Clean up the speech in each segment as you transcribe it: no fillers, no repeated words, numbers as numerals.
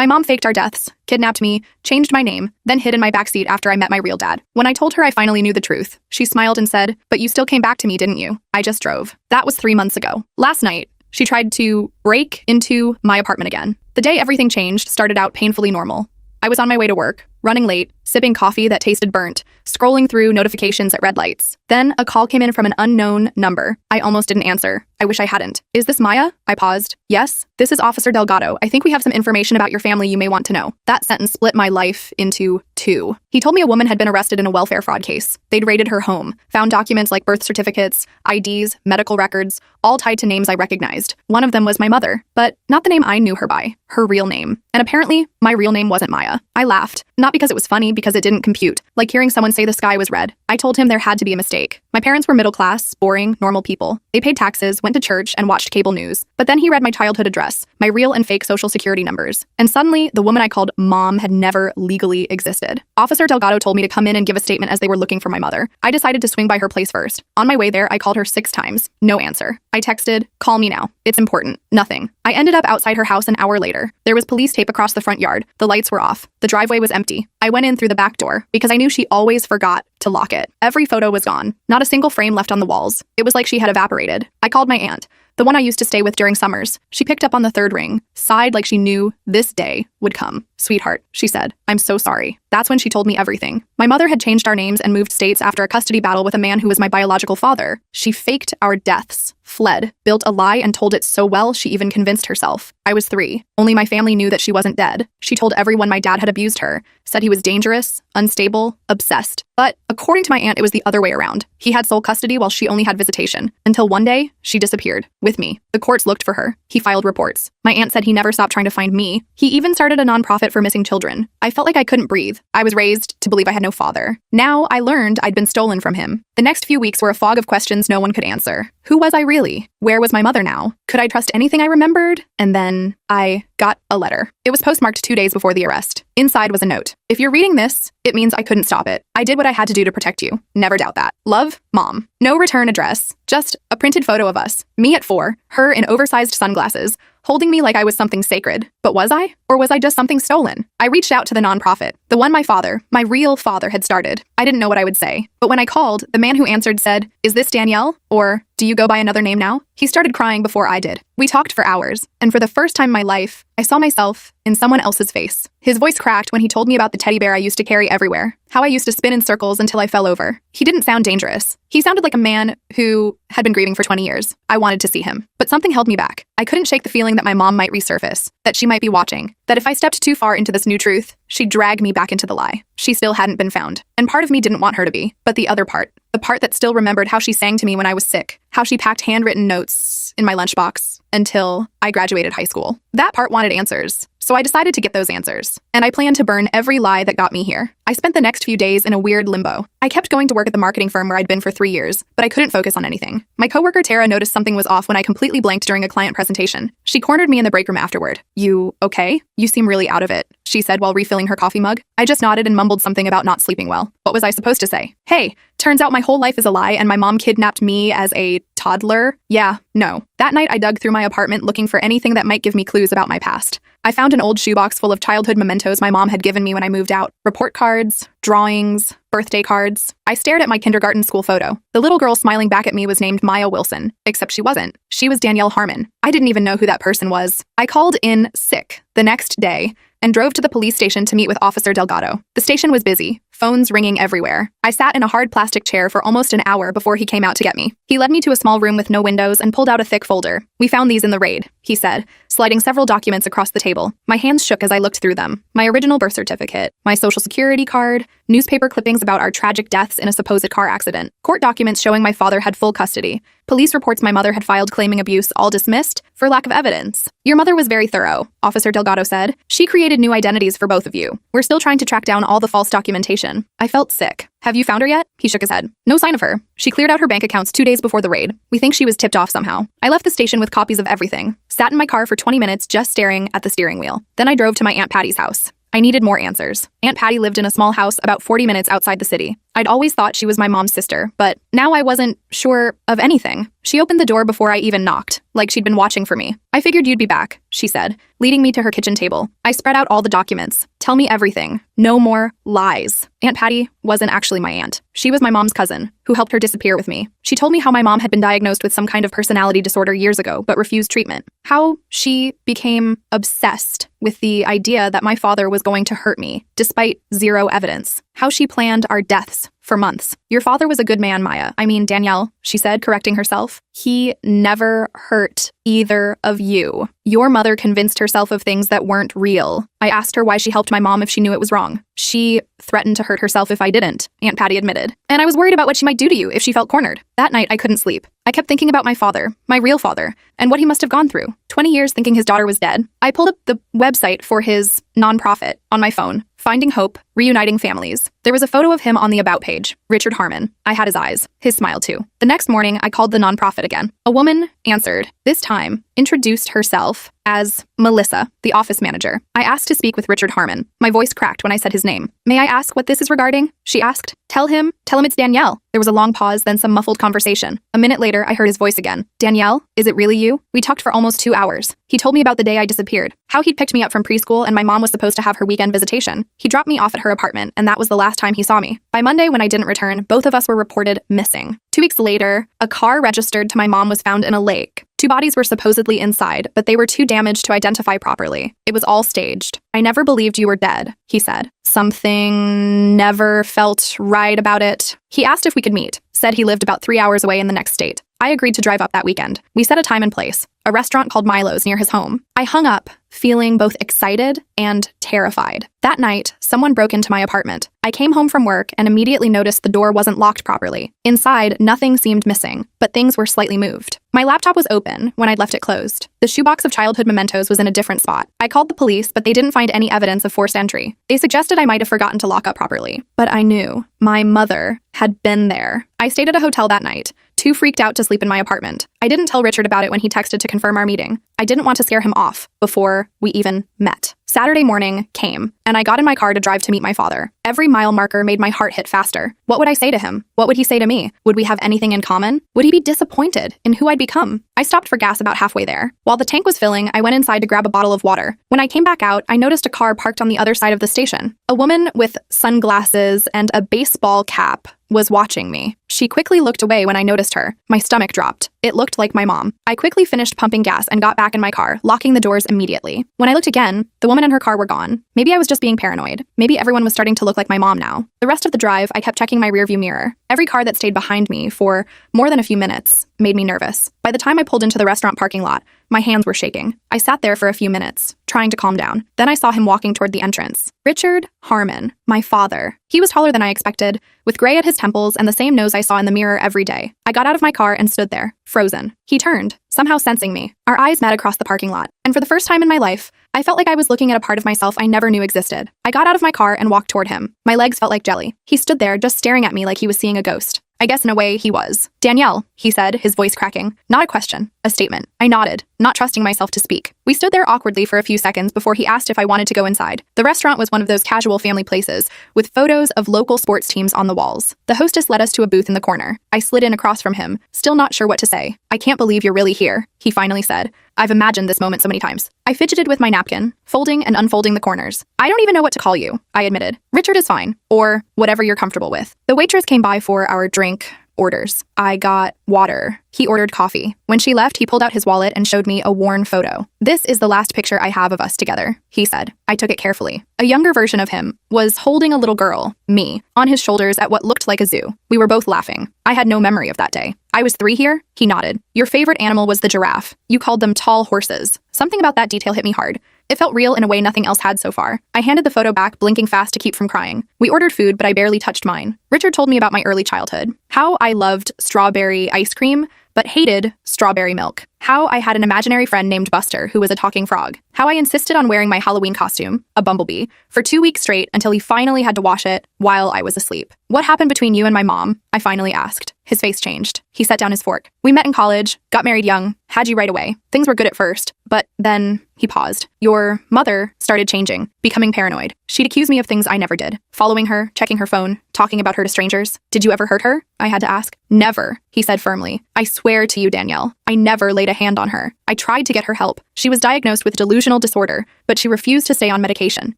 My mom faked our deaths, kidnapped me, changed my name, then hid in my backseat after I met my real dad. When I told her I finally knew the truth, she smiled and said, "But you still came back to me, didn't you?" I just drove. That was 3 months ago. Last night, she tried to break into my apartment again. The day everything changed started out painfully normal. I was on my way to work, running late, sipping coffee that tasted burnt, scrolling through notifications at red lights. Then a call came in from an unknown number. I almost didn't answer. I wish I hadn't. "Is this Maya?" I paused. "Yes, this is Officer Delgado. I think we have some information about your family you may want to know." That sentence split my life into two. He told me a woman had been arrested in a welfare fraud case. They'd raided her home, found documents like birth certificates, IDs, medical records, all tied to names I recognized. One of them was my mother, but not the name I knew her by, her real name. And apparently, my real name wasn't Maya. I laughed, not because it was funny, because it didn't compute, like hearing someone say the sky was red. I told him there had to be a mistake. My parents were middle class, boring, normal people. They paid taxes, went to church, and watched cable news. But then he read my childhood address, my real and fake social security numbers. And suddenly, the woman I called Mom had never legally existed. Officer Delgado told me to come in and give a statement as they were looking for my mother. I decided to swing by her place first. On my way there, I called her 6 times. No answer. I texted, "Call me now. It's important." Nothing. I ended up outside her house an hour later. There was police tape across the front yard. The lights were off. The driveway was empty. I went in through the back door because I knew she always forgot to lock it. Every photo was gone. Not a single frame left on the walls. It was like she had evaporated. I called my aunt, the one I used to stay with during summers. She picked up on the 3rd ring, sighed like she knew this day would come. "Sweetheart," she said, "I'm so sorry." That's when she told me everything. My mother had changed our names and moved states after a custody battle with a man who was my biological father. She faked our deaths, fled, built a lie, and told it so well she even convinced herself. I was 3. Only my family knew that she wasn't dead. She told everyone my dad had abused her, said he was dangerous, unstable, obsessed. But according to my aunt, it was the other way around. He had sole custody while she only had visitation, until one day, she disappeared. With me. The courts looked for her. He filed reports. My aunt said he never stopped trying to find me. He even started a nonprofit for missing children. I felt like I couldn't breathe. I was raised to believe I had no father. Now I learned I'd been stolen from him. The next few weeks were a fog of questions no one could answer. Who was I really? Where was my mother now? Could I trust anything I remembered? And then I got a letter. It was postmarked 2 days before the arrest. Inside was a note. "If you're reading this, it means I couldn't stop it. I did what I had to do to protect you. Never doubt that. Love, Mom." No return address. Just a printed photo of us. Me at 4, her in oversized sunglasses, holding me like I was something sacred. But was I? Or was I just something stolen? I reached out to the nonprofit, the one my father, my real father, had started. I didn't know what I would say. But when I called, the man who answered said, "Is this Danielle? Or do you go by another name now?" He started crying before I did. We talked for hours, and for the first time in my life, I saw myself in someone else's face. His voice cracked when he told me about the teddy bear I used to carry everywhere, how I used to spin in circles until I fell over. He didn't sound dangerous. He sounded like a man who had been grieving for 20 years. I wanted to see him, but something held me back. I couldn't shake the feeling that my mom might resurface, that she might be watching, that if I stepped too far into this new truth, she'd drag me back into the lie. She still hadn't been found, and part of me didn't want her to be, but the other part, the part that still remembered how she sang to me when I was sick, how she packed handwritten notes in my lunchbox until I graduated high school. That part wanted answers. So I decided to get those answers, and I planned to burn every lie that got me here. I spent the next few days in a weird limbo. I kept going to work at the marketing firm where I'd been for 3 years, but I couldn't focus on anything. My coworker Tara noticed something was off when I completely blanked during a client presentation. She cornered me in the break room afterward. "You okay? You seem really out of it," she said while refilling her coffee mug. I just nodded and mumbled something about not sleeping well. What was I supposed to say? Hey, turns out my whole life is a lie and my mom kidnapped me as a toddler? Yeah, no. That night I dug through my apartment looking for anything that might give me clues about my past. I found an old shoebox full of childhood mementos my mom had given me when I moved out. Report cards, drawings, birthday cards. I stared at my kindergarten school photo. The little girl smiling back at me was named Maya Wilson, except she wasn't. She was Danielle Harmon. I didn't even know who that person was. I called in sick the next day and drove to the police station to meet with Officer Delgado. The station was busy, phones ringing everywhere. I sat in a hard plastic chair for almost an hour before he came out to get me. He led me to a small room with no windows and pulled out a thick folder. "We found these in the raid," he said, sliding several documents across the table. My hands shook as I looked through them. My original birth certificate, my social security card, newspaper clippings about our tragic deaths in a supposed car accident, court documents showing my father had full custody, police reports my mother had filed claiming abuse, all dismissed for lack of evidence. "Your mother was very thorough," Officer Delgado said. "She created new identities for both of you. We're still trying to track down all the false documentation." I felt sick. "Have you found her yet?" He shook his head. "No sign of her. She cleared out her bank accounts 2 days before the raid. We think she was tipped off somehow." I left the station with copies of everything, sat in my car for 20 minutes just staring at the steering wheel. Then I drove to my Aunt Patty's house. I needed more answers. Aunt Patty lived in a small house about 40 minutes outside the city. I'd always thought she was my mom's sister, but now I wasn't sure of anything. She opened the door before I even knocked, like she'd been watching for me. I figured you'd be back, she said, leading me to her kitchen table. I spread out all the documents. Tell me everything. No more lies. Aunt Patty wasn't actually my aunt. She was my mom's cousin, who helped her disappear with me. She told me how my mom had been diagnosed with some kind of personality disorder years ago, but refused treatment. How she became obsessed with the idea that my father was going to hurt me, despite zero evidence. How she planned our deaths for months. Your father was a good man, Maya. I mean, Danielle, she said, correcting herself. He never hurt either of you. Your mother convinced herself of things that weren't real. I asked her why she helped my mom if she knew it was wrong. She threatened to hurt herself if I didn't, Aunt Patty admitted. And I was worried about what she might do to you if she felt cornered. That night, I couldn't sleep. I kept thinking about my father, my real father, and what he must have gone through. 20 years thinking his daughter was dead. I pulled up the website for his nonprofit on my phone, Finding Hope, Reuniting Families. There was a photo of him on the About page, Richard Harmon. I had his eyes, his smile too. The next morning, I called the nonprofit again. A woman answered, this time introduced herself as Melissa, the office manager. I asked to speak with Richard Harmon. My voice cracked when I said his name. May I ask what this is regarding? She asked. Tell him it's Danielle. There was a long pause, then some muffled conversation. A minute later, I heard his voice again. Danielle, is it really you? We talked for almost 2 hours. He told me about the day I disappeared, how he'd picked me up from preschool and my mom was supposed to have her weekend visitation. He dropped me off at her apartment, and that was the last time he saw me. By Monday, when I didn't return, both of us were reported missing. 2 weeks later, a car registered to my mom was found in a lake. 2 bodies were supposedly inside, but they were too damaged to identify properly. It was all staged. I never believed you were dead, he said. Something never felt right about it. He asked if we could meet, said he lived about 3 hours away in the next state. I agreed to drive up that weekend. We set a time and place, a restaurant called Milo's near his home. I hung up, feeling both excited and terrified. That night, someone broke into my apartment. I came home from work and immediately noticed the door wasn't locked properly. Inside, nothing seemed missing, but things were slightly moved. My laptop was open when I'd left it closed. The shoebox of childhood mementos was in a different spot. I called the police, but they didn't find any evidence of forced entry. They suggested I might have forgotten to lock up properly. But I knew my mother had been there. I stayed at a hotel that night, too freaked out to sleep in my apartment. I didn't tell Richard about it when he texted to confirm our meeting. I didn't want to scare him off before we even met. Saturday morning came, and I got in my car to drive to meet my father. Every mile marker made my heart hit faster. What would I say to him? What would he say to me? Would we have anything in common? Would he be disappointed in who I'd become? I stopped for gas about halfway there. While the tank was filling, I went inside to grab a bottle of water. When I came back out, I noticed a car parked on the other side of the station. A woman with sunglasses and a baseball cap was watching me. She quickly looked away when I noticed her. My stomach dropped. It looked like my mom. I quickly finished pumping gas and got back in my car, locking the doors immediately. When I looked again, the woman and her car were gone. Maybe I was just being paranoid. Maybe everyone was starting to look like my mom now. The rest of the drive, I kept checking my rearview mirror. Every car that stayed behind me for more than a few minutes made me nervous. By the time I pulled into the restaurant parking lot, my hands were shaking. I sat there for a few minutes, trying to calm down. Then I saw him walking toward the entrance. Richard Harmon, my father. He was taller than I expected, with gray at his temples and the same nose I saw in the mirror every day. I got out of my car and stood there, frozen. He turned, somehow sensing me. Our eyes met across the parking lot, and for the first time in my life, I felt like I was looking at a part of myself I never knew existed. I got out of my car and walked toward him. My legs felt like jelly. He stood there, just staring at me like he was seeing a ghost. I guess in a way he was. Danielle, he said, his voice cracking. Not a question, a statement. I nodded, not trusting myself to speak. We stood there awkwardly for a few seconds before he asked if I wanted to go inside. The restaurant was one of those casual family places, with photos of local sports teams on the walls. The hostess led us to a booth in the corner. I slid in across from him, still not sure what to say. I can't believe you're really here, he finally said. I've imagined this moment so many times. I fidgeted with my napkin, folding and unfolding the corners. I don't even know what to call you, I admitted. Richard is fine, or whatever you're comfortable with. The waitress came by for our drink orders. I got water. He ordered coffee. When she left, he pulled out his wallet and showed me a worn photo. This is the last picture I have of us together, he said. I took it carefully. A younger version of him was holding a little girl, me, on his shoulders at what looked like a zoo. We were both laughing. I had no memory of that day. I was 3 here? He nodded. Your favorite animal was the giraffe. You called them tall horses. Something about that detail hit me hard. It felt real in a way nothing else had so far. I handed the photo back, blinking fast to keep from crying. We ordered food, but I barely touched mine. Richard told me about my early childhood. How I loved strawberry ice cream, but hated strawberry milk. How I had an imaginary friend named Buster who was a talking frog. How I insisted on wearing my Halloween costume, a bumblebee, for 2 weeks straight until he finally had to wash it while I was asleep. What happened between you and my mom? I finally asked. His face changed. He set down his fork. We met in college, got married young, Had you right away. Things were good at first, but then he paused. Your mother started changing, becoming paranoid. She'd accuse me of things I never did. Following her, checking her phone, talking about her to strangers. Did you ever hurt her? I had to ask. Never, he said firmly. I swear to you, Danielle, I never laid a hand on her. I tried to get her help. She was diagnosed with delusional disorder, but she refused to stay on medication.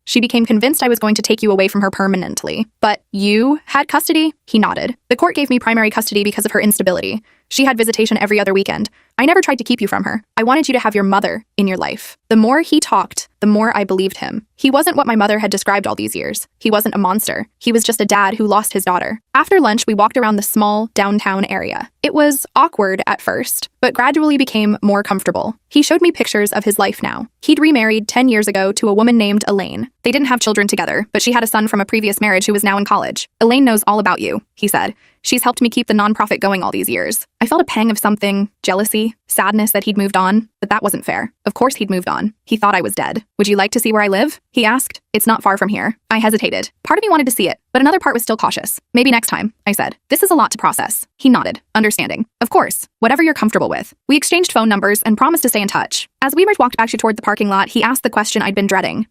She became convinced I was going to take you away from her permanently. But you had custody? He nodded. The court gave me primary custody because of her instability. She had visitation every other weekend. I never tried to keep you from her. I wanted you to have your mother in your life. The more he talked, the more I believed him. He wasn't what my mother had described all these years. He wasn't a monster. He was just a dad who lost his daughter. After lunch, we walked around the small downtown area. It was awkward at first, but gradually became more comfortable. He showed me pictures of his life now. He'd remarried 10 years ago to a woman named Elaine. They didn't have children together, but she had a son from a previous marriage who was now in college. Elaine knows all about you, he said. She's helped me keep the nonprofit going all these years. I felt a pang of something, jealousy, sadness that he'd moved on, but that wasn't fair. Of course he'd moved on. He thought I was dead. Would you like to see where I live? He asked. It's not far from here. I hesitated. Part of me wanted to see it, but another part was still cautious. Maybe next time, I said. This is a lot to process. He nodded, understanding. Of course, whatever you're comfortable with. We exchanged phone numbers and promised to stay in touch. As we walked back toward the parking lot, he asked the question I'd been dreading.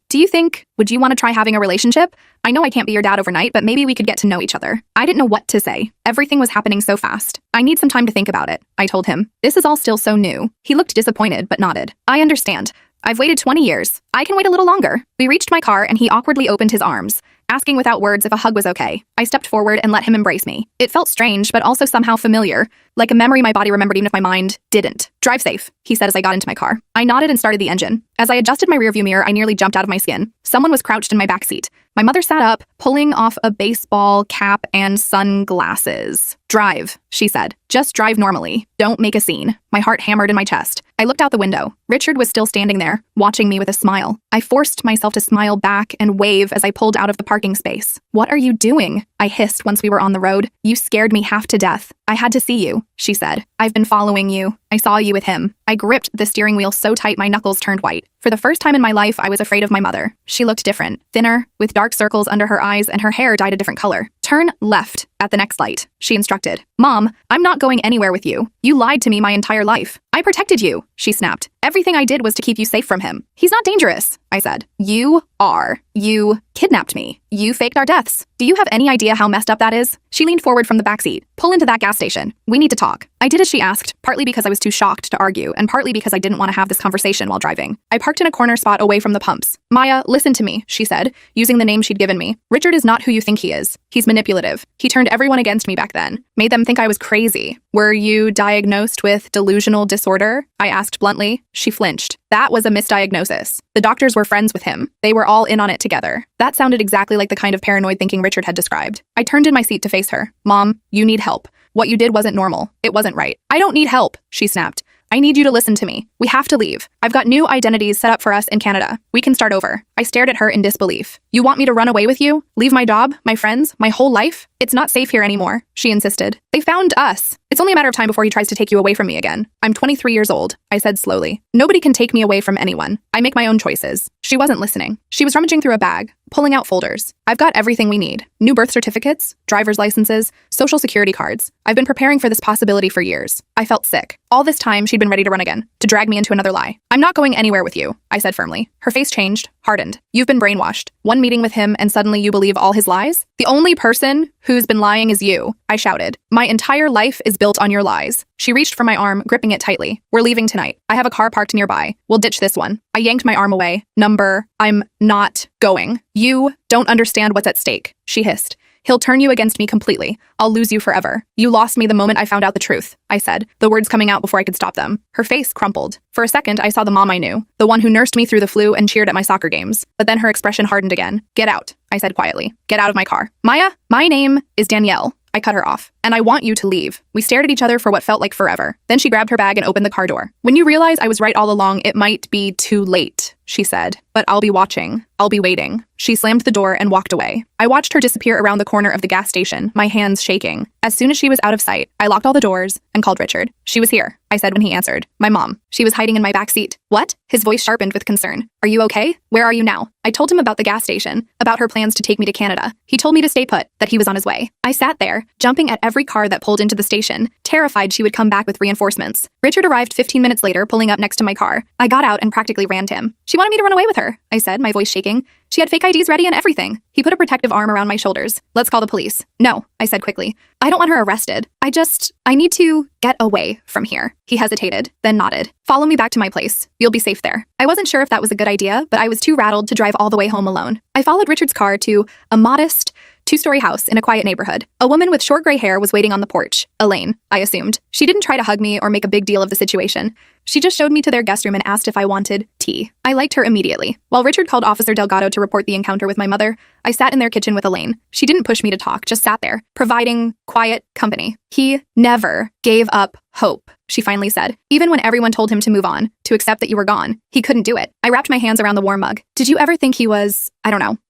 Would you want to try having a relationship? I know I can't be your dad overnight, but maybe we could get to know each other. I didn't know what to say. Everything was happening so fast. I need some time to think about it, I told him. This is all still so new. He looked disappointed, but nodded. I understand. I've waited 20 years. I can wait a little longer. We reached my car and he awkwardly opened his arms, asking without words if a hug was okay. I stepped forward and let him embrace me. It felt strange, but also somehow familiar, like a memory my body remembered even if my mind didn't. Drive safe, he said as I got into my car. I nodded and started the engine. As I adjusted my rearview mirror, I nearly jumped out of my skin. Someone was crouched in my backseat. My mother sat up, pulling off a baseball cap and sunglasses. Drive, she said. Just drive normally. Don't make a scene. My heart hammered in my chest. I looked out the window. Richard was still standing there, watching me with a smile. I forced myself to smile back and wave as I pulled out of the parking space. What are you doing? I hissed once we were on the road. You scared me half to death. I had to see you, she said. I've been following you. I saw you with him. I gripped the steering wheel so tight my knuckles turned white. For the first time in my life, I was afraid of my mother. She looked different, thinner, with dark circles under her eyes and her hair dyed a different color. Turn left at the next light, she instructed. Mom, I'm not going anywhere with you. You lied to me my entire life. I protected you, she snapped. Everything I did was to keep you safe from him. He's not dangerous, I said. You are. You kidnapped me. You faked our deaths. Do you have any idea how messed up that is? She leaned forward from the backseat. Pull into that gas station. We need to talk. I did as she asked, partly because I was too shocked to argue, and partly because I didn't want to have this conversation while driving. I parked in a corner spot away from the pumps. Maya, listen to me, she said, using the name she'd given me. Richard is not who you think he is. He's manipulative. He turned everyone against me back then. Made them think I was crazy. Were you diagnosed with delusional disorder? I asked bluntly. She flinched. That was a misdiagnosis. The doctors were friends with him. They were all in on it together. That sounded exactly like the kind of paranoid thinking Richard had described. I turned in my seat to face her. Mom, you need help. What you did wasn't normal. It wasn't right. I don't need help, she snapped. I need you to listen to me. We have to leave. I've got new identities set up for us in Canada. We can start over. I stared at her in disbelief. You want me to run away with you? Leave my job, my friends, my whole life? It's not safe here anymore, she insisted. They found us. It's only a matter of time before he tries to take you away from me again. I'm 23 years old, I said slowly. Nobody can take me away from anyone. I make my own choices. She wasn't listening. She was rummaging through a bag, pulling out folders. I've got everything we need. New birth certificates, driver's licenses, social security cards. I've been preparing for this possibility for years. I felt sick. All this time, she'd been ready to run again, to drag me into another lie. I'm not going anywhere with you, I said firmly. Her face changed, hardened. You've been brainwashed. One meeting with him and suddenly you believe all his lies? The only person who's been lying is you, I shouted. My entire life is built on your lies. She reached for my arm, gripping it tightly. We're leaving tonight. I have a car parked nearby. We'll ditch this one. I yanked my arm away. I'm not going. You don't understand what's at stake, she hissed. He'll turn you against me completely. I'll lose you forever. You lost me the moment I found out the truth, I said, the words coming out before I could stop them. Her face crumpled. For a second, I saw the mom I knew, the one who nursed me through the flu and cheered at my soccer games. But then her expression hardened again. Get out, I said quietly. Get out of my car. Maya, my name is Danielle. I cut her off. And I want you to leave. We stared at each other for what felt like forever. Then she grabbed her bag and opened the car door. When you realize I was right all along, it might be too late, she said, but I'll be watching. I'll be waiting. She slammed the door and walked away. I watched her disappear around the corner of the gas station, my hands shaking. As soon as she was out of sight, I locked all the doors and called Richard. She was here, I said when he answered. My mom. She was hiding in my back seat. What? His voice sharpened with concern. Are you okay? Where are you now? I told him about the gas station, about her plans to take me to Canada. He told me to stay put, that he was on his way. I sat there, jumping at every car that pulled into the station, terrified she would come back with reinforcements. Richard arrived 15 minutes later, pulling up next to my car. I got out and practically ran to him. She wanted me to run away with her, I said, my voice shaking. She had fake IDs ready and everything. He put a protective arm around my shoulders. Let's call the police. No, I said quickly. I don't want her arrested. I need to get away from here. He hesitated, then nodded. Follow me back to my place. You'll be safe there. I wasn't sure if that was a good idea, but I was too rattled to drive all the way home alone. I followed Richard's car to a modest, two-story house in a quiet neighborhood. A woman with short gray hair was waiting on the porch. Elaine, I assumed. She didn't try to hug me or make a big deal of the situation. She just showed me to their guest room and asked if I wanted tea. I liked her immediately. While Richard called Officer Delgado to report the encounter with my mother, I sat in their kitchen with Elaine. She didn't push me to talk, just sat there, providing quiet company. He never gave up hope, she finally said. Even when everyone told him to move on, to accept that you were gone, he couldn't do it. I wrapped my hands around the warm mug. Did you ever think he was,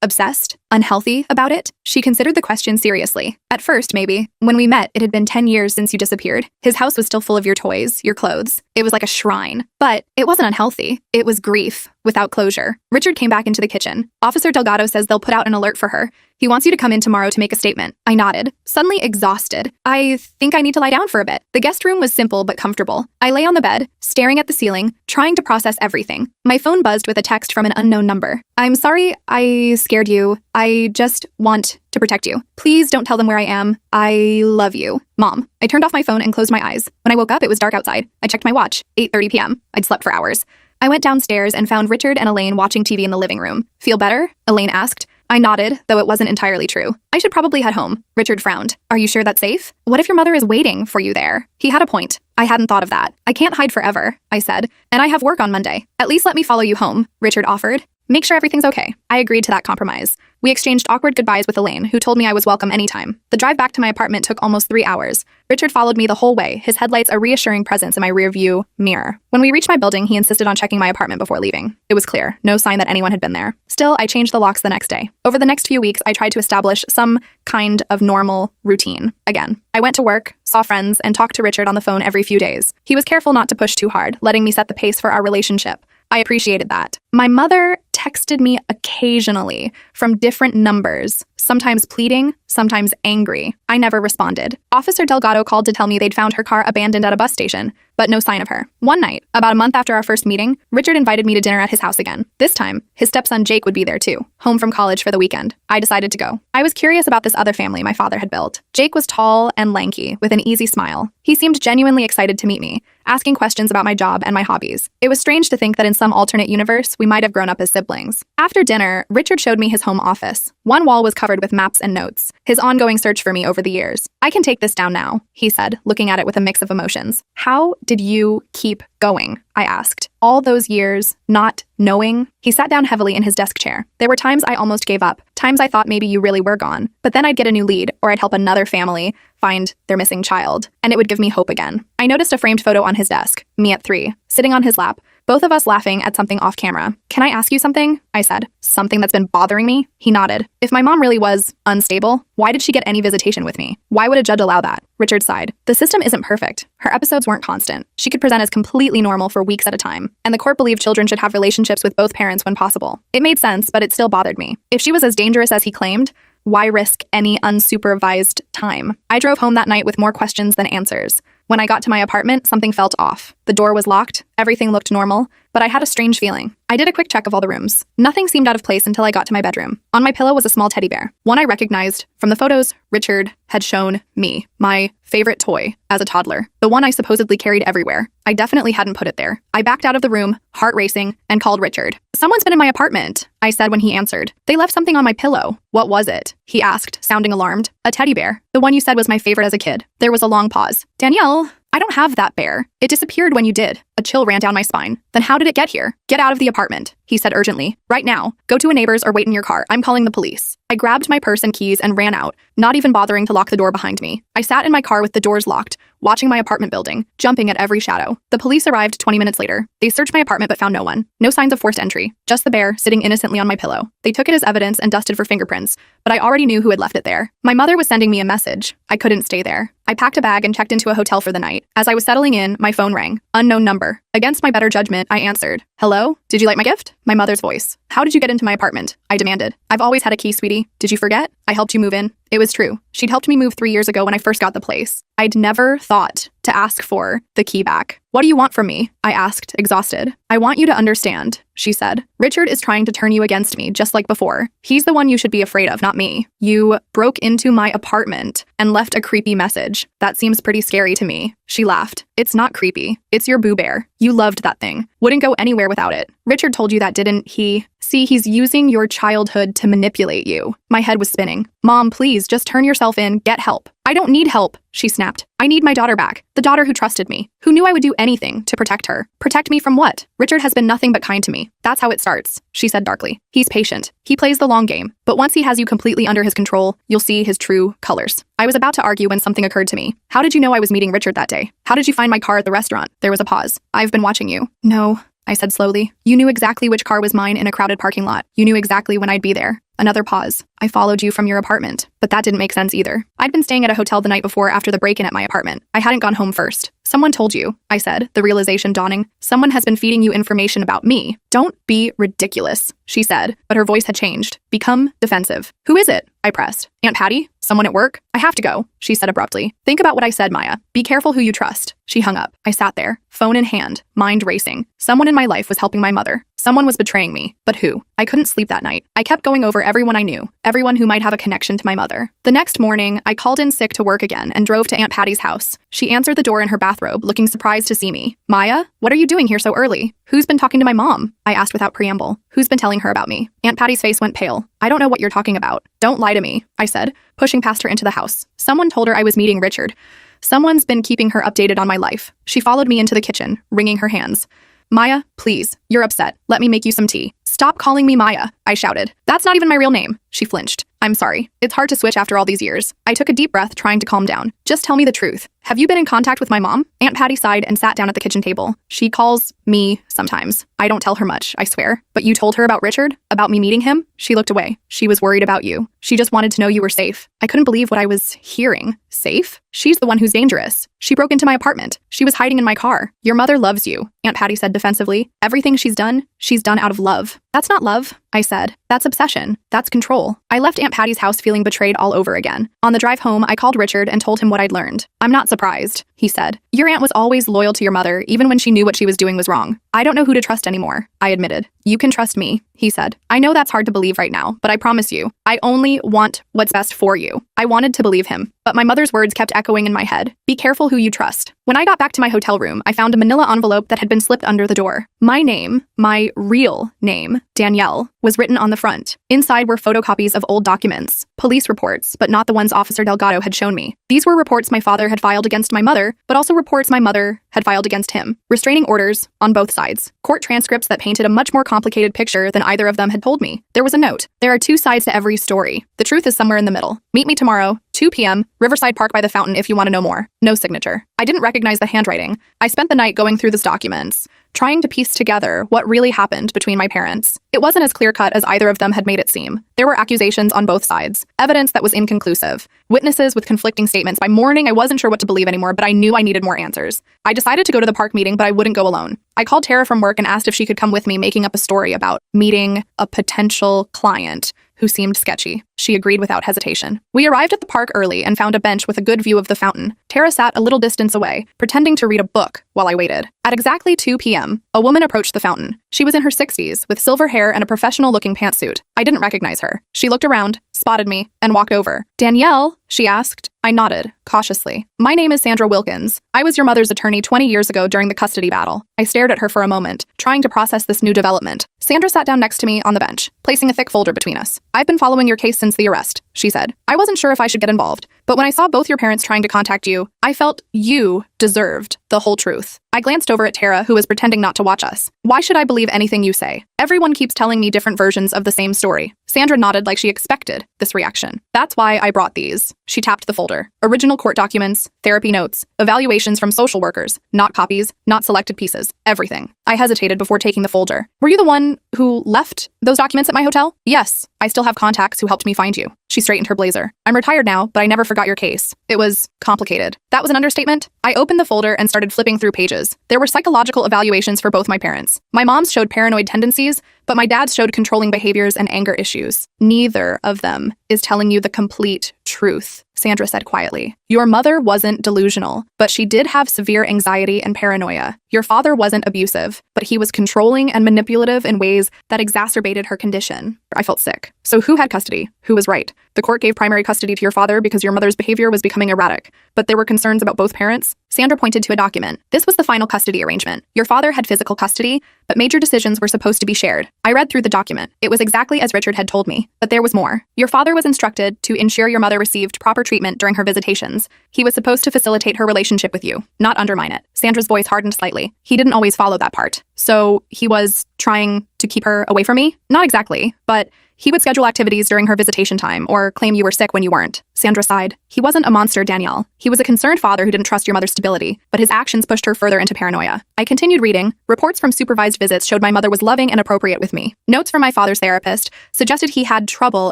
obsessed? Unhealthy about it? She considered the question seriously. At first, maybe. When we met, it had been 10 years since you disappeared. His house was still full of your toys, your clothes. It was like a shrine. But it wasn't unhealthy. It was grief, without closure. Richard came back into the kitchen. Officer Delgado says they'll put out an alert for her. He wants you to come in tomorrow to make a statement. I nodded, suddenly exhausted. I think I need to lie down for a bit. The guest room was simple but comfortable. I lay on the bed, staring at the ceiling, trying to process everything. My phone buzzed with a text from an unknown number. I'm sorry I scared you. I just want to protect you. Please don't tell them where I am. I love you. Mom. I turned off my phone and closed my eyes. When I woke up, it was dark outside. I checked my watch. 8:30 p.m. I'd slept for hours. I went downstairs and found Richard and Elaine watching TV in the living room. Feel better? Elaine asked. I nodded, though it wasn't entirely true. I should probably head home. Richard frowned. Are you sure that's safe? What if your mother is waiting for you there? He had a point. I hadn't thought of that. I can't hide forever, I said, and I have work on Monday. At least let me follow you home, Richard offered. Make sure everything's okay. I agreed to that compromise. We exchanged awkward goodbyes with Elaine, who told me I was welcome anytime. The drive back to my apartment took almost 3 hours. Richard followed me the whole way, his headlights a reassuring presence in my rearview mirror. When we reached my building, he insisted on checking my apartment before leaving. It was clear, no sign that anyone had been there. Still, I changed the locks the next day. Over the next few weeks, I tried to establish some kind of normal routine. Again, I went to work, saw friends, and talked to Richard on the phone every few days. He was careful not to push too hard, letting me set the pace for our relationship. I appreciated that. My mother texted me occasionally from different numbers, sometimes pleading, sometimes angry. I never responded. Officer Delgado called to tell me they'd found her car abandoned at a bus station, but no sign of her. One night, about a month after our first meeting, Richard invited me to dinner at his house again. This time, his stepson Jake would be there too, home from college for the weekend. I decided to go. I was curious about this other family my father had built. Jake was tall and lanky, with an easy smile. He seemed genuinely excited to meet me, asking questions about my job and my hobbies. It was strange to think that in some alternate universe, we might have grown up as siblings. After dinner, Richard showed me his home office. One wall was covered with maps and notes, his ongoing search for me over the years. I can take this down now, he said, looking at it with a mix of emotions. How did you keep going? I asked. All those years, not knowing? He sat down heavily in his desk chair. There were times I almost gave up, times I thought maybe you really were gone, but then I'd get a new lead, or I'd help another family find their missing child, and it would give me hope again. I noticed a framed photo on his desk, me at 3, sitting on his lap, both of us laughing at something off camera. Can I ask you something? I said. Something that's been bothering me? He nodded. If my mom really was unstable, why did she get any visitation with me? Why would a judge allow that? Richard sighed. The system isn't perfect. Her episodes weren't constant. She could present as completely normal for weeks at a time, and the court believed children should have relationships with both parents when possible. It made sense, but it still bothered me. If she was as dangerous as he claimed, why risk any unsupervised time? I drove home that night with more questions than answers. When I got to my apartment, something felt off. The door was locked, everything looked normal, but I had a strange feeling. I did a quick check of all the rooms. Nothing seemed out of place until I got to my bedroom. On my pillow was a small teddy bear, one I recognized from the photos Richard had shown me, my favorite toy as a toddler, the one I supposedly carried everywhere. I definitely hadn't put it there. I backed out of the room, heart racing, and called Richard. Someone's been in my apartment, I said when he answered. They left something on my pillow. What was it? He asked, sounding alarmed. A teddy bear, the one you said was my favorite as a kid. There was a long pause. Danielle, I don't have that bear. It disappeared when you did. A chill ran down my spine. Then how did it get here? Get out of the apartment, he said urgently. Right now. Go to a neighbor's or wait in your car. I'm calling the police. I grabbed my purse and keys and ran out, not even bothering to lock the door behind me. I sat in my car with the doors locked, watching my apartment building, jumping at every shadow. The police arrived 20 minutes later. They searched my apartment but found no one. No signs of forced entry, just the bear sitting innocently on my pillow. They took it as evidence and dusted for fingerprints, but I already knew who had left it there. My mother was sending me a message. I couldn't stay there. I packed a bag and checked into a hotel for the night. As I was settling in, my phone rang. Unknown number. Against my better judgment, I answered. Hello? Did you like my gift? My mother's voice. How did you get into my apartment? I demanded. I've always had a key, sweetie. Did you forget? I helped you move in. It was true. She'd helped me move 3 years ago when I first got the place. I'd never thought to ask for the key back. What do you want from me? I asked, exhausted. I want you to understand, she said. Richard is trying to turn you against me, just like before. He's the one you should be afraid of, not me. You broke into my apartment and left a creepy message. That seems pretty scary to me. She laughed. It's not creepy. It's your Boo Bear. You loved that thing. Wouldn't go anywhere without it. Richard told you that, didn't he? See, he's using your childhood to manipulate you. My head was spinning. Mom, please, just turn yourself in. Get help. I don't need help, she snapped. I need my daughter back. The daughter who trusted me, who knew I would do anything to protect her. Protect me from what? Richard has been nothing but kind to me. That's how it starts, she said darkly. He's patient. He plays the long game. But once he has you completely under his control, you'll see his true colors. I was about to argue when something occurred to me. How did you know I was meeting Richard that day? How did you find my car at the restaurant? There was a pause. I've been watching you. No, I said slowly. You knew exactly which car was mine in a crowded parking lot. You knew exactly when I'd be there. Another pause. I followed you from your apartment, but that didn't make sense either. I'd been staying at a hotel the night before after the break-in at my apartment. I hadn't gone home first. Someone told you, I said, the realization dawning. Someone has been feeding you information about me. Don't be ridiculous, she said, but her voice had changed. Become defensive. Who is it? I pressed. Aunt Patty? Someone at work? I have to go, she said abruptly. Think about what I said, Maya. Be careful who you trust. She hung up. I sat there, phone in hand, mind racing. Someone in my life was helping my mother. Someone was betraying me, but who? I couldn't sleep that night. I kept going over everyone I knew, everyone who might have a connection to my mother. The next morning, I called in sick to work again and drove to Aunt Patty's house. She answered the door in her bathrobe, looking surprised to see me. Maya, what are you doing here so early? Who's been talking to my mom? I asked without preamble. Who's been telling her about me? Aunt Patty's face went pale. I don't know what you're talking about. Don't lie to me, I said, pushing past her into the house. Someone told her I was meeting Richard. Someone's been keeping her updated on my life. She followed me into the kitchen, wringing her hands. Maya, please, you're upset. Let me make you some tea. Stop calling me Maya, I shouted. That's not even my real name. She flinched. I'm sorry. It's hard to switch after all these years. I took a deep breath, trying to calm down. Just tell me the truth. Have you been in contact with my mom? Aunt Patty sighed and sat down at the kitchen table. She calls me sometimes. I don't tell her much, I swear. But you told her about Richard? About me meeting him? She looked away. She was worried about you. She just wanted to know you were safe. I couldn't believe what I was hearing. Safe? She's the one who's dangerous. She broke into my apartment. She was hiding in my car. Your mother loves you, Aunt Patty said defensively. Everything she's done out of love. That's not love, I said. That's obsession. That's control. I left Aunt Patty's house feeling betrayed all over again. On the drive home, I called Richard and told him what I'd learned. I'm not surprised, he said. Your aunt was always loyal to your mother, even when she knew what she was doing was wrong. I don't know who to trust anymore, I admitted. You can trust me, he said. I know that's hard to believe right now, but I promise you, I only want what's best for you. I wanted to believe him, but my mother's words kept echoing in my head. Be careful who you trust. When I got back to my hotel room, I found a manila envelope that had been slipped under the door. My name, my real name, Danielle, was written on the front. Inside were photocopies of old documents, police reports, but not the ones Officer Delgado had shown me. These were reports my father had filed against my mother, but also reports my mother had filed against him. Restraining orders on both sides. Court transcripts that painted a much more complicated picture than either of them had told me. There was a note. There are two sides to every story. The truth is somewhere in the middle. Meet me tomorrow, 2 p.m., Riverside Park by the fountain if you want to know more. No signature. I didn't recognize the handwriting. I spent the night going through these documents, trying to piece together what really happened between my parents. It wasn't as clear-cut as either of them had made it seem. There were accusations on both sides, evidence that was inconclusive, witnesses with conflicting statements. By morning, I wasn't sure what to believe anymore, but I knew I needed more answers. I decided to go to the park meeting, but I wouldn't go alone. I called Tara from work and asked if she could come with me, making up a story about meeting a potential client who seemed sketchy. She agreed without hesitation. We arrived at the park early and found a bench with a good view of the fountain. Tara sat a little distance away, pretending to read a book while I waited. At exactly 2 p.m., a woman approached the fountain. She was in her 60s, with silver hair and a professional-looking pantsuit. I didn't recognize her. She looked around, spotted me, and walked over. Danielle, she asked. I nodded, cautiously. My name is Sandra Wilkins. I was your mother's attorney 20 years ago during the custody battle. I stared at her for a moment, trying to process this new development. Sandra sat down next to me on the bench, placing a thick folder between us. I've been following your case since the arrest, she said. I wasn't sure if I should get involved, but when I saw both your parents trying to contact you, I felt you deserved the whole truth. I glanced over at Tara, who was pretending not to watch us. Why should I believe anything you say? Everyone keeps telling me different versions of the same story. Sandra nodded like she expected this reaction. That's why I brought these. She tapped the folder. Original court documents, therapy notes, evaluations from social workers, not copies, not selected pieces, everything. I hesitated before taking the folder. Were you the one who left those documents at my hotel? Yes, I still have contacts who helped me find you. She straightened her blazer. I'm retired now, but I never forgot your case. It was complicated. That was an understatement. I opened the folder and started flipping through pages. There were psychological evaluations for both my parents. My mom's showed paranoid tendencies, but my dad's showed controlling behaviors and anger issues. Neither of them is telling you the complete truth, Sandra said quietly. Your mother wasn't delusional, but she did have severe anxiety and paranoia. Your father wasn't abusive, but he was controlling and manipulative in ways that exacerbated her condition. I felt sick. So who had custody? Who was right? The court gave primary custody to your father because your mother's behavior was becoming erratic, but there were concerns about both parents? Sandra pointed to a document. This was the final custody arrangement. Your father had physical custody, but major decisions were supposed to be shared. I read through the document. It was exactly as Richard had told me, but there was more. Your father was instructed to ensure your mother received proper treatment during her visitations. He was supposed to facilitate her relationship with you, not undermine it. Sandra's voice hardened slightly. He didn't always follow that part. So he was trying to keep her away from me? Not exactly, but he would schedule activities during her visitation time or claim you were sick when you weren't. Sandra sighed. He wasn't a monster, Danielle. He was a concerned father who didn't trust your mother's stability, but his actions pushed her further into paranoia. I continued reading. Reports from supervised visits showed my mother was loving and appropriate with me. Notes from my father's therapist suggested he had trouble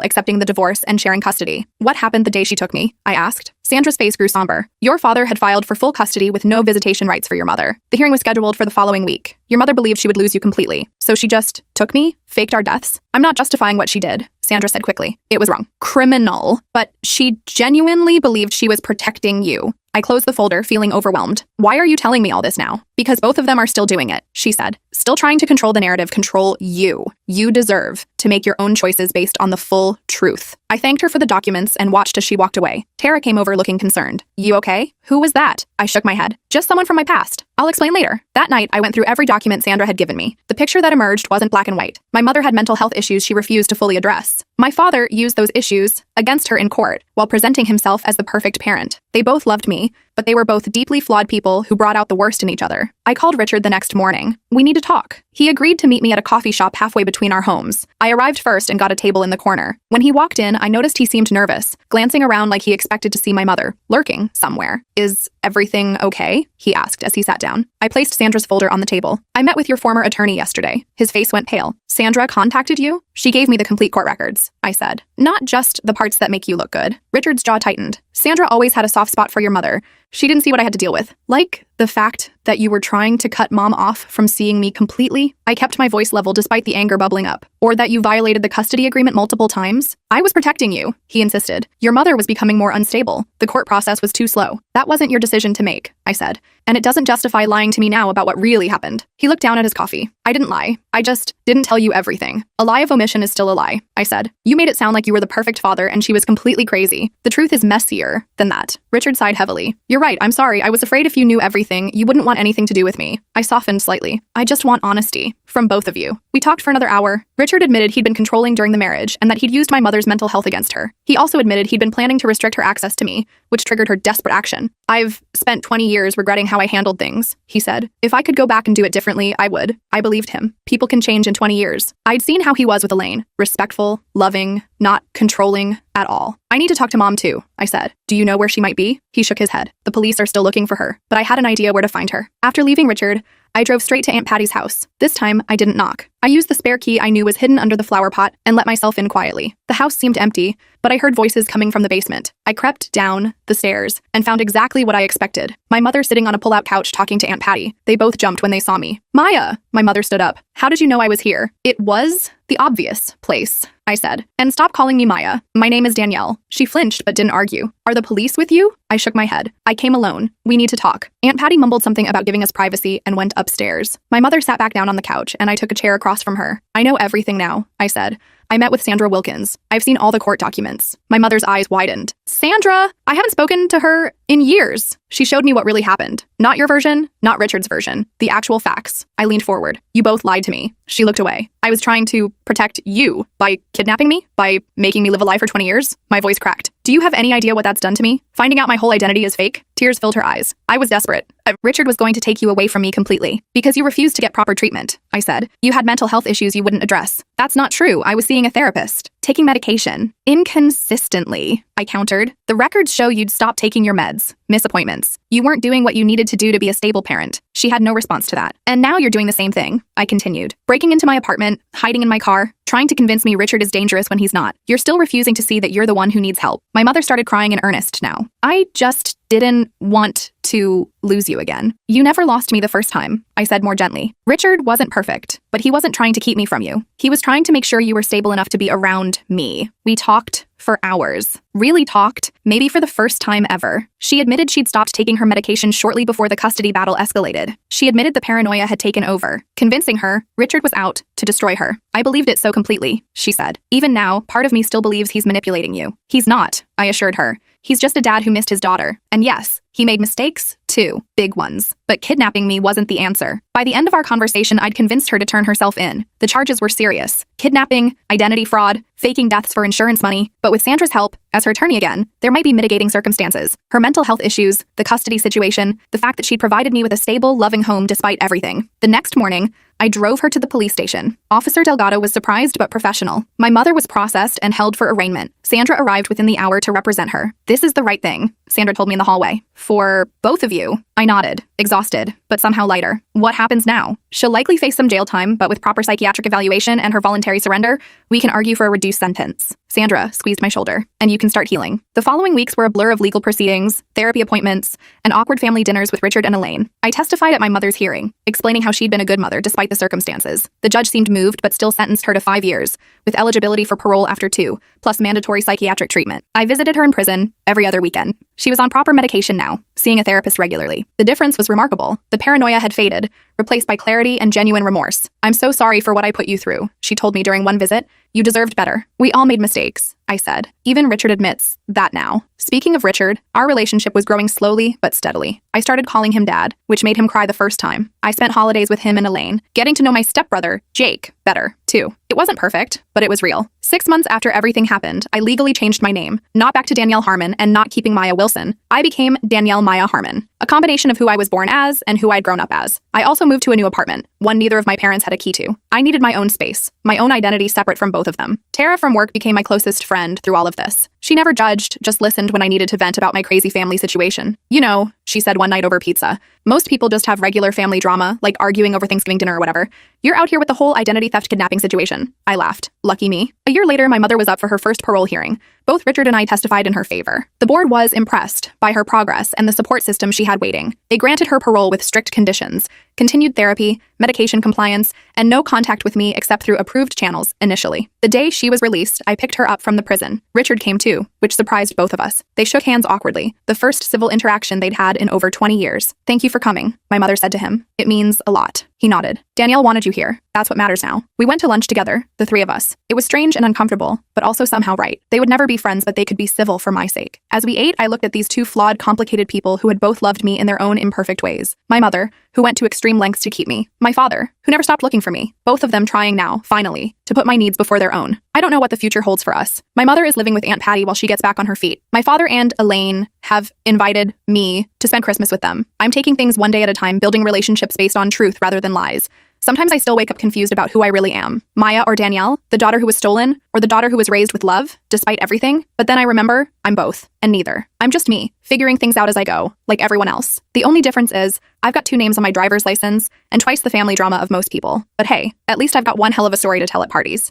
accepting the divorce and sharing custody. What happened the day she took me? I asked. Sandra's face grew somber. Your father had filed for full custody with no visitation rights for your mother. The hearing was scheduled for the following week. Your mother believed she would lose you completely, so she just took me, faked our deaths. I'm not justifying what she did, Sandra said quickly. It was wrong. Criminal. But she genuinely believed she was protecting you. I closed the folder, feeling overwhelmed. Why are you telling me all this now? Because both of them are still doing it, she said. Still trying to control the narrative, control you. You deserve to make your own choices based on the full truth. I thanked her for the documents and watched as she walked away. Tara came over looking concerned. You okay? Who was that? I shook my head. Just someone from my past. I'll explain later. That night, I went through every document Sandra had given me. The picture that emerged wasn't black and white. My mother had mental health issues she refused to fully address. My father used those issues against her in court while presenting himself as the perfect parent. They both loved me, but they were both deeply flawed people who brought out the worst in each other. I called Richard the next morning. We need to talk. He agreed to meet me at a coffee shop halfway between our homes. I arrived first and got a table in the corner. When he walked in, I noticed he seemed nervous, glancing around like he expected to see my mother, lurking somewhere. Is everything okay? He asked as he sat down. I placed Sandra's folder on the table. I met with your former attorney yesterday. His face went pale. Sandra contacted you? She gave me the complete court records, I said. Not just the parts that make you look good. Richard's jaw tightened. Sandra always had a soft spot for your mother. She didn't see what I had to deal with. Like the fact that you were trying to cut Mom off from seeing me completely. I kept my voice level despite the anger bubbling up. Or that you violated the custody agreement multiple times. I was protecting you, he insisted. Your mother was becoming more unstable. The court process was too slow. That wasn't your decision to make, I said. And it doesn't justify lying to me now about what really happened. He looked down at his coffee. I didn't lie. I just didn't tell you everything. A lie of omission is still a lie, I said. You made it sound like you were the perfect father and she was completely crazy. The truth is messier than that. Richard sighed heavily. You're right, I'm sorry. I was afraid if you knew everything, you wouldn't want anything to do with me. I softened slightly. I just want honesty from both of you. We talked for another hour. Richard admitted he'd been controlling during the marriage and that he'd used my mother's mental health against her. He also admitted he'd been planning to restrict her access to me, which triggered her desperate action. I've spent 20 years regretting how I handled things, he said. If I could go back and do it differently, I would. I believed him. People can change in 20 years. I'd seen how he was with Elaine. Respectful, loving, not controlling at all. I need to talk to Mom too, I said. Do you know where she might be? He shook his head. The police are still looking for her, but I had an idea where to find her. After leaving Richard, I drove straight to Aunt Patty's house. This time, I didn't knock. I used the spare key I knew was hidden under the flower pot and let myself in quietly. The house seemed empty, but I heard voices coming from the basement. I crept down the stairs and found exactly what I expected. My mother sitting on a pull-out couch talking to Aunt Patty. They both jumped when they saw me. Maya! My mother stood up. How did you know I was here? It was the obvious place, I said. And stop calling me Maya. My name is Danielle. She flinched but didn't argue. Are the police with you? I shook my head. I came alone. We need to talk. Aunt Patty mumbled something about giving us privacy and went upstairs. My mother sat back down on the couch and I took a chair across from her. I know everything now, I said. I met with Sandra Wilkins. I've seen all the court documents. My mother's eyes widened. Sandra! I haven't spoken to her in years. She showed me what really happened. Not your version, not Richard's version. The actual facts. I leaned forward. You both lied to me. She looked away. I was trying to protect you by kidnapping me? By making me live a lie for 20 years? My voice cracked. Do you have any idea what that's done to me? Finding out my whole identity is fake? Tears filled her eyes. I was desperate. Richard was going to take you away from me completely. Because you refused to get proper treatment, I said. You had mental health issues you wouldn't address. That's not true. I was seeing a therapist. taking medication. Inconsistently, I countered. The records show you'd stopped taking your meds. Miss appointments. You weren't doing what you needed to do to be a stable parent. She had no response to that. And now you're doing the same thing, I continued. Breaking into my apartment, hiding in my car, trying to convince me Richard is dangerous when he's not. You're still refusing to see that you're the one who needs help. My mother started crying in earnest now. I just didn't want to lose you again. You never lost me the first time, I said more gently. Richard wasn't perfect, but he wasn't trying to keep me from you. He was trying to make sure you were stable enough to be around me. We talked for hours. Really talked, maybe for the first time ever. She admitted she'd stopped taking her medication shortly before the custody battle escalated. She admitted the paranoia had taken over, convincing her Richard was out to destroy her. I believed it so completely, she said. Even now, part of me still believes he's manipulating you. He's not, I assured her. He's just a dad who missed his daughter. And yes, he made mistakes, too. Big ones. But kidnapping me wasn't the answer. By the end of our conversation, I'd convinced her to turn herself in. The charges were serious. Kidnapping, identity fraud, faking deaths for insurance money. But with Sandra's help, as her attorney again, there might be mitigating circumstances. Her mental health issues, the custody situation, the fact that she'd provided me with a stable, loving home despite everything. The next morning, I drove her to the police station. Officer Delgado was surprised but professional. My mother was processed and held for arraignment. Sandra arrived within the hour to represent her. This is the right thing, Sandra told me in the hallway. For both of you. I nodded, exhausted, but somehow lighter. What happens now? She'll likely face some jail time, but with proper psychiatric evaluation and her voluntary surrender, we can argue for a reduced sentence. Sandra squeezed my shoulder, and you can start healing. The following weeks were a blur of legal proceedings, therapy appointments, and awkward family dinners with Richard and Elaine. I testified at my mother's hearing, explaining how she'd been a good mother despite the circumstances. The judge seemed moved, but still sentenced her to 5 years, with eligibility for parole after 2, plus mandatory psychiatric treatment. I visited her in prison every other weekend. She was on proper medication now, seeing a therapist regularly. The difference was remarkable. The paranoia had faded, replaced by clarity and genuine remorse. I'm so sorry for what I put you through, she told me during one visit. You deserved better. We all made mistakes, I said. Even Richard admits that now. Speaking of Richard, our relationship was growing slowly but steadily. I started calling him Dad, which made him cry the first time. I spent holidays with him and Elaine, getting to know my stepbrother, Jake, better, too. It wasn't perfect, but it was real. 6 months after everything happened, I legally changed my name, not back to Danielle Harmon and not keeping Maya Wilson. I became Danielle Maya Harmon, a combination of who I was born as and who I'd grown up as. I also moved to a new apartment, one neither of my parents had a key to. I needed my own space, my own identity separate from both of them. Tara from work became my closest friend through all of this. She never judged, just listened when I needed to vent about my crazy family situation. You know, she said one night over pizza, most people just have regular family drama, like arguing over Thanksgiving dinner or whatever. You're out here with the whole identity theft kidnapping situation. I laughed. Lucky me. A year later, my mother was up for her first parole hearing. Both Richard and I testified in her favor. The board was impressed by her progress and the support system she had waiting. They granted her parole with strict conditions, continued therapy, medication compliance, and no contact with me except through approved channels initially. The day she was released, I picked her up from the prison. Richard came too, which surprised both of us. They shook hands awkwardly, the first civil interaction they'd had in over 20 years. Thank you for coming, my mother said to him. It means a lot. He nodded. Danielle wanted you here. That's what matters now. We went to lunch together, the 3 of us. It was strange and uncomfortable, but also somehow right. They would never be friends, but they could be civil for my sake. As we ate, I looked at these 2 flawed, complicated people who had both loved me in their own imperfect ways. My mother, who went to extreme lengths to keep me. My father, who never stopped looking for me. Both of them trying now, finally, to put my needs before their own. I don't know what the future holds for us. My mother is living with Aunt Patty while she gets back on her feet. My father and Elaine have invited me to spend Christmas with them. I'm taking things one day at a time, building relationships based on truth rather than lies. Sometimes I still wake up confused about who I really am. Maya or Danielle, the daughter who was stolen, or the daughter who was raised with love, despite everything. But then I remember, I'm both, and neither. I'm just me, figuring things out as I go, like everyone else. The only difference is, I've got 2 names on my driver's license, and twice the family drama of most people. But hey, at least I've got one hell of a story to tell at parties.